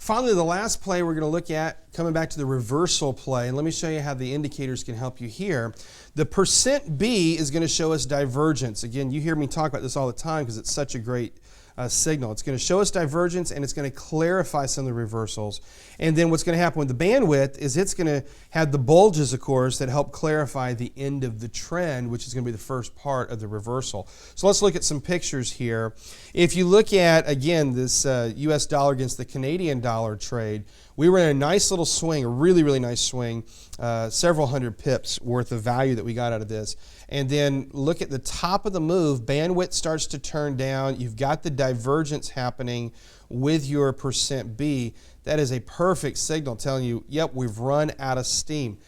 Finally, the last play we're going to look at, coming back to the reversal play, and let me show you how the indicators can help you here. The percent B is going to show us divergence. Again, you hear me talk about this all the time because it's such a great signal. It's going to show us divergence, and it's going to clarify some of the reversals. And then what's going to happen with the bandwidth is it's going to have the bulges, of course, that help clarify the end of the trend, which is going to be the first part of the reversal. So let's look at some pictures here. If you look at, again, this US dollar against the Canadian dollar trade, we were in a nice little swing, a really, really nice swing, several hundred pips worth of value that we got out of this. And then look at the top of the move, bandwidth starts to turn down. You've got the divergence happening with your percent B. That is a perfect signal telling you, yep, we've run out of steam.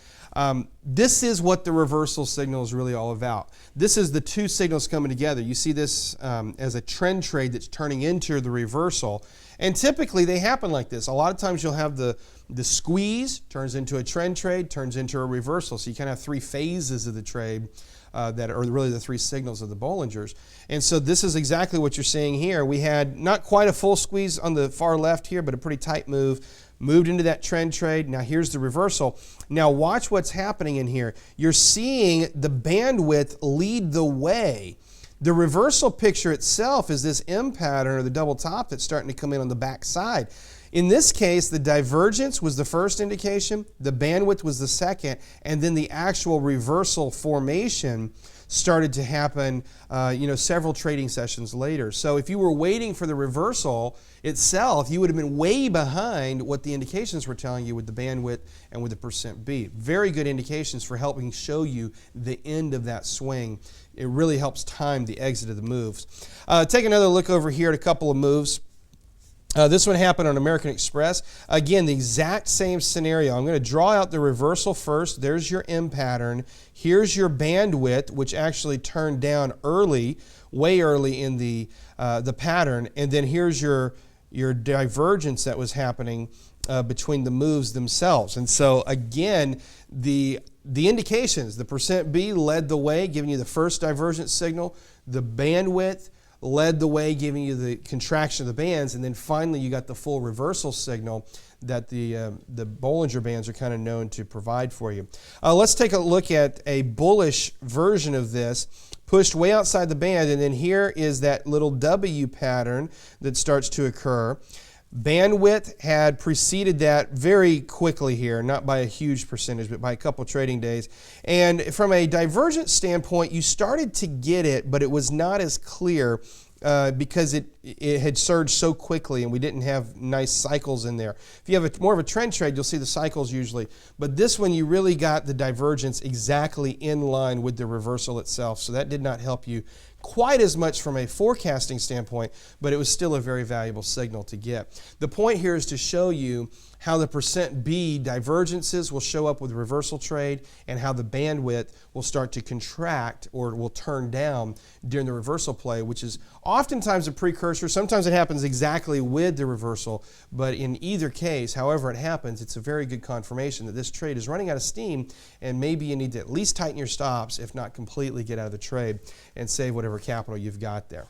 This is what the reversal signal is really all about. This is the two signals coming together. You see this as a trend trade that's turning into the reversal. And typically they happen like this. A lot of times you'll have the squeeze turns into a trend trade, turns into a reversal. So you kind of have three phases of the trade that are really the three signals of the Bollingers. And so this is exactly what you're seeing here. We had not quite a full squeeze on the far left here, but a pretty tight move. Moved into that trend trade. Now here's the reversal. Now watch what's happening in here. You're seeing the bandwidth lead the way. The reversal picture itself is this M pattern or the double top that's starting to come in on the back side. In this case, the divergence was the first indication, the bandwidth was the second, and then the actual reversal formation started to happen several trading sessions later. So if you were waiting for the reversal itself, you would have been way behind what the indications were telling you with the bandwidth and with the percent B. Very good indications for helping show you the end of that swing. It really helps time the exit of the moves. Take another look over here at a couple of moves. This one happened on American Express. Again, the exact same scenario. I'm going to draw out the reversal first. There's your M pattern. Here's your bandwidth, which actually turned down early, way early in the pattern. And then here's your divergence that was happening between the moves themselves. And so again, the indications, the percent B led the way, giving you the first divergence signal. The bandwidth led the way, giving you the contraction of the bands, and then finally you got the full reversal signal that the Bollinger Bands are kind of known to provide for you. Let's take a look at a bullish version of this, pushed way outside the band, and then here is that little W pattern that starts to occur. Bandwidth had preceded that very quickly here, not by a huge percentage, but by a couple trading days. And from a divergence standpoint, you started to get it, but it was not as clear because it had surged so quickly and we didn't have nice cycles in there. If you have more of a trend trade, you'll see the cycles usually. But this one, you really got the divergence exactly in line with the reversal itself. So that did not help you quite as much from a forecasting standpoint, but it was still a very valuable signal to get. The point here is to show you how the percent B divergences will show up with reversal trade and how the bandwidth will start to contract or will turn down during the reversal play, which is oftentimes a precursor. Sometimes it happens exactly with the reversal, but in either case, however it happens, it's a very good confirmation that this trade is running out of steam and maybe you need to at least tighten your stops, if not completely get out of the trade and save whatever capital you've got there.